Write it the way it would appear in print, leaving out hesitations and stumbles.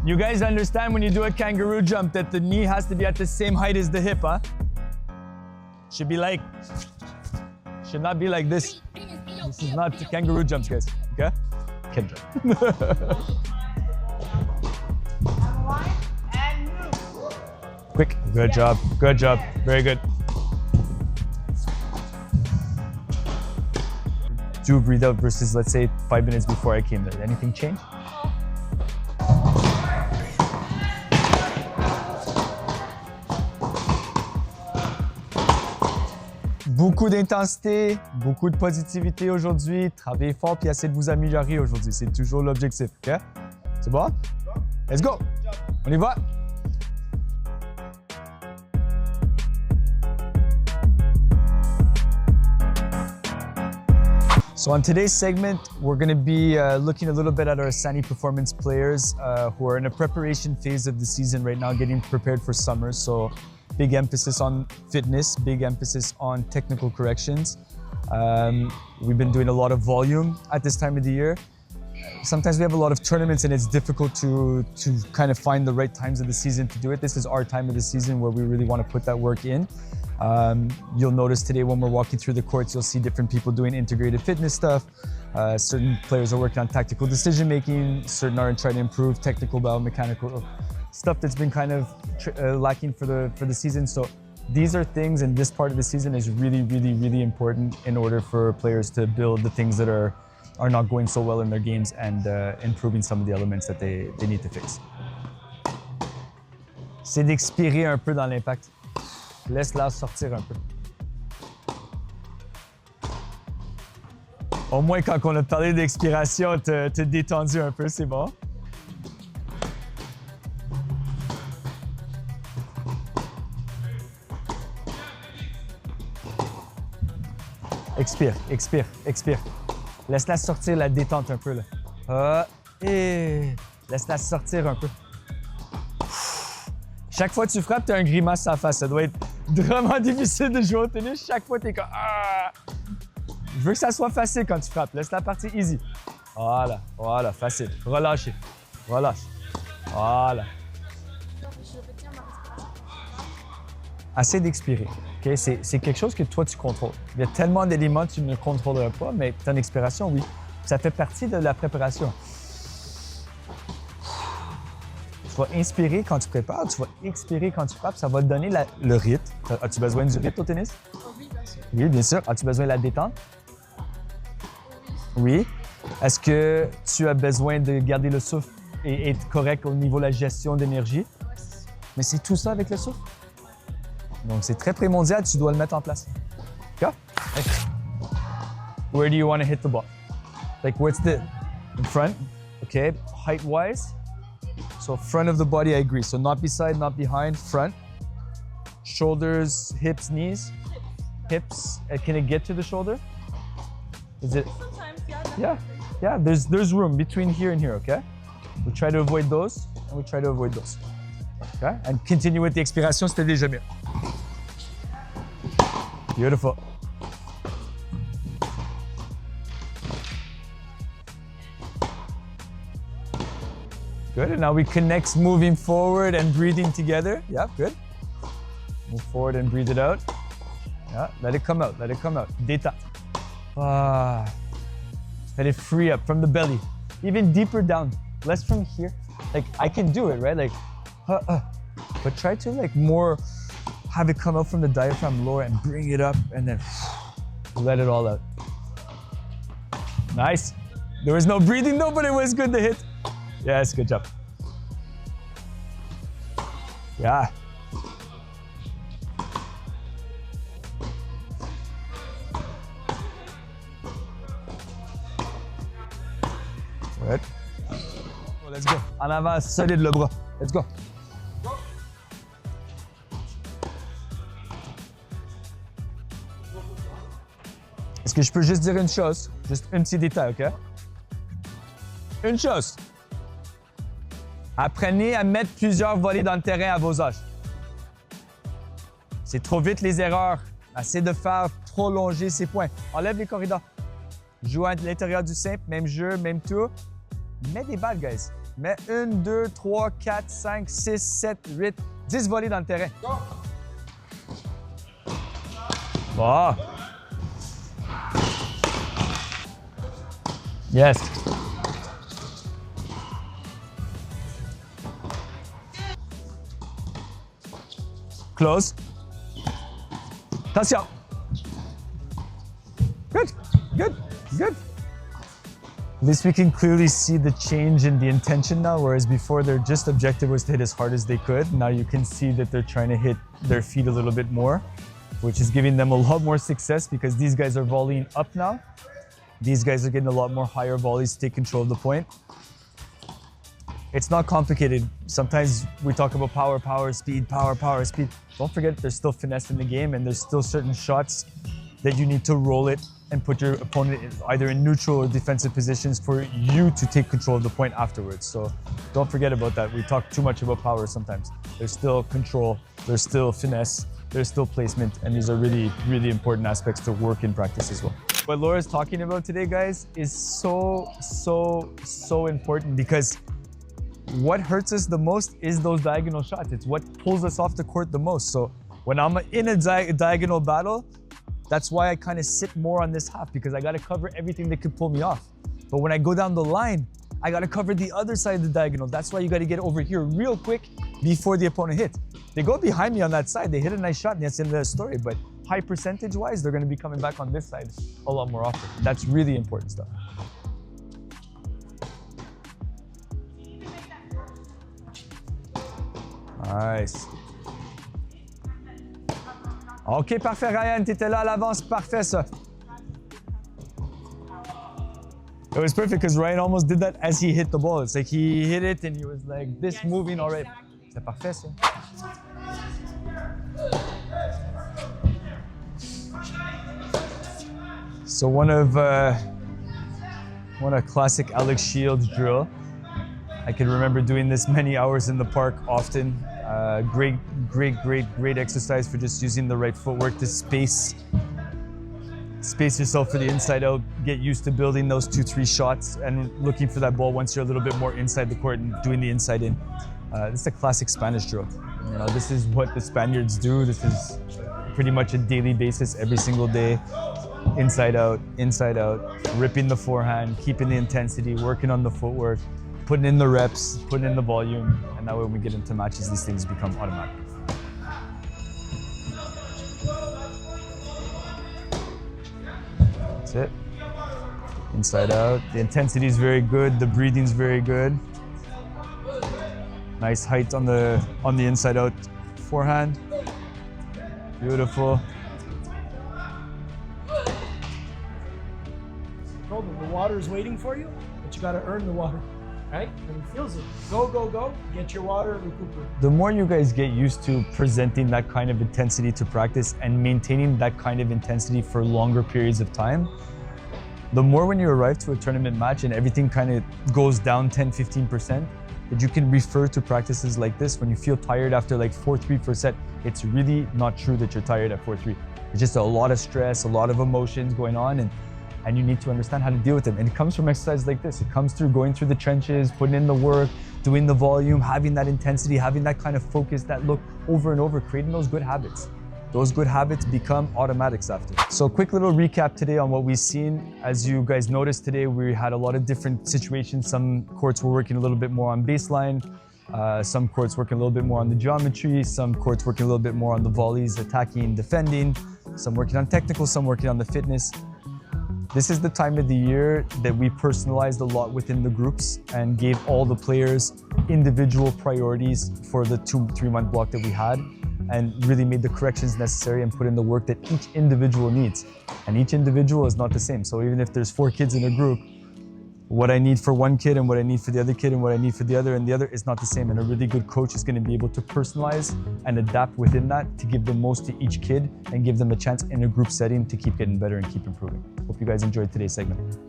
You guys understand when you do a kangaroo jump that the knee has to be at the same height as the hip, huh? Should be like, should not be like this. This is not kangaroo jumps, guys, okay? Kid jump. Quick, good job, very good. Do breathe out versus, let's say, 5 minutes before I came there. Anything change? Beaucoup d'intensité, beaucoup de positivité aujourd'hui. Travaillez fort puis essayez de vous améliorer aujourd'hui. C'est toujours l'objectif, ok? C'est bon? Let's go! On y va! So on today's segment, we're going to be looking a little bit at our SANI Performance players who are in a preparation phase of the season right now, getting prepared for summer. So big emphasis on fitness, big emphasis on technical corrections. We've been doing a lot of volume at this time of the year. Sometimes we have a lot of tournaments and it's difficult to kind of find the right times of the season to do it. This is our time of the season where we really want to put that work in. You'll notice today when we're walking through the courts, you'll see different people doing integrated fitness stuff. Certain players are working on tactical decision making, certain are trying to improve technical biomechanical stuff that's been kind of lacking for the season. So these are things, and this part of the season is really important in order for players to build the things that are not going so well in their games and improving some of the elements that they need to fix. C'est d'expirer un peu dans l'impact. Laisse l'air sortir un peu. Au moins, quand on a parlé d'expiration, t'es détendu un peu, c'est bon? Expire, expire, expire. Laisse-la sortir, la détente un peu, là. Et laisse-la sortir un peu. Chaque fois que tu frappes, tu as un grimace à la face. Ça doit être vraiment difficile de jouer au tennis. Chaque fois, tu es comme ah! Je veux que ça soit facile quand tu frappes. Laisse la partie easy. Voilà, voilà, facile. Relâchez. Relâche. Voilà. Assez d'expirer. Okay? C'est quelque chose que toi, tu contrôles. Il y a tellement d'éléments que tu ne contrôleras pas, mais ton expiration, oui. Ça fait partie de la préparation. Tu vas inspirer quand tu prépares, tu vas expirer quand tu frappes. Ça va te donner le rythme. As-tu besoin du rythme au tennis? Oui, bien sûr. Oui, bien sûr. As-tu besoin de la détente? Oui. Est-ce que tu as besoin de garder le souffle et être correct au niveau de la gestion d'énergie? Oui, c'est sûr. Mais c'est tout ça avec le souffle. Donc, c'est très primordial. Tu dois le mettre en place. OK? Hey. Where do you want to hit the ball? Like, what's the... In front? OK. Height-wise? So front of the body, I agree. So not beside, not behind, front. Shoulders, hips, knees. Hips. Can it get to the shoulder? Is it? Sometimes, yeah. Yeah, yeah. There's room between here and here. Okay. We try to avoid those, and we try to avoid those. Okay. And continue with the expiration. C'était déjà mieux. Beautiful. Good, and now we connect moving forward and breathing together. Yeah, good. Move forward and breathe it out. Yeah, let it come out, let it come out. Détente. Ah. Let it free up from the belly. Even deeper down, less from here. Like, I can do it, right? Like, but try to like more have it come out from the diaphragm lower and bring it up and then let it all out. Nice. There was no breathing though, but it was good to hit. Yes, good job. Yeah. Good. Oh, let's go. En avant, solide le bras. Let's go. Est-ce que je peux juste dire une chose? Juste un petit détail, OK? Une chose. Apprenez à mettre plusieurs volets dans le terrain à vos âges. C'est trop vite les erreurs. Essayez de faire prolonger ses points. Enlève les corridors. Joue à l'intérieur du simple, même jeu, même tour. Mets des balles, guys. Mets 1, 2, 3, 4, 5, 6, 7, 8, 10 volées dans le terrain. Bon. Yes. Close. Attention. Good, good, good. At least we can clearly see the change in the intention now, whereas before their just objective was to hit as hard as they could. Now you can see that they're trying to hit their feet a little bit more, which is giving them a lot more success because these guys are volleying up now. These guys are getting a lot more higher volleys to take control of the point. It's not complicated. Sometimes we talk about power, speed, power, speed. Don't forget there's still finesse in the game and there's still certain shots that you need to roll it and put your opponent either in neutral or defensive positions for you to take control of the point afterwards. So don't forget about that. We talk too much about power sometimes. There's still control, there's still finesse, there's still placement, and these are really, really important aspects to work in practice as well. What Laura's talking about today, guys, is so important because what hurts us the most is those diagonal shots. It's what pulls us off the court the most. So when I'm in a diagonal battle, that's why I kind of sit more on this half because I got to cover everything that could pull me off. But when I go down the line, I got to cover the other side of the diagonal. That's why you got to get over here real quick before the opponent hits. They go behind me on that side, they hit a nice shot, and that's the end of the story. But high percentage-wise, they're going to be coming back on this side a lot more often. That's really important stuff. Nice. OK, parfait, Ryan. T'étais là à l'avance. Parfait, ça. It was perfect because Ryan almost did that as he hit the ball. It's like he hit it and he was like this moving already. C'est parfait, ça. So one of classic Alex Shields drill. I can remember doing this many hours in the park often. Great exercise for just using the right footwork to space yourself for the inside out, get used to building those 2-3 shots and looking for that ball once you're a little bit more inside the court and doing the inside in. This is a classic Spanish drill. You know, this is what the Spaniards do. This is pretty much a daily basis, every single day. Inside out, ripping the forehand, keeping the intensity, working on the footwork, putting in the reps, putting in the volume, and that way when we get into matches, these things become automatic. That's it. Inside out. The intensity is very good. The breathing is very good. Nice height on the inside out forehand. Beautiful. Told him the water is waiting for you, but you got to earn the water, right? And he feels it. Go, get your water, recuperate. The more you guys get used to presenting that kind of intensity to practice and maintaining that kind of intensity for longer periods of time, the more when you arrive to a tournament match and everything kind of goes down 10-15%, that you can refer to practices like this when you feel tired after like 4-3 per set. It's really not true that you're tired at 4-3. It's just a lot of stress, a lot of emotions going on, and you need to understand how to deal with them. And it comes from exercises like this. It comes through going through the trenches, putting in the work, doing the volume, having that intensity, having that kind of focus, that look over and over, creating those good habits. Those good habits become automatics after. So quick little recap today on what we've seen. As you guys noticed today, we had a lot of different situations. Some courts were working a little bit more on baseline. Some courts working a little bit more on the geometry. Some courts working a little bit more on the volleys, attacking, defending. Some working on technical, some working on the fitness. This is the time of the year that we personalized a lot within the groups and gave all the players individual priorities for the 2-3 month block that we had, and really made the corrections necessary and put in the work that each individual needs. And each individual is not the same. So even if there's 4 kids in a group, what I need for one kid and what I need for the other kid and what I need for the other and the other is not the same. And a really good coach is going to be able to personalize and adapt within that to give the most to each kid and give them a chance in a group setting to keep getting better and keep improving. Hope you guys enjoyed today's segment.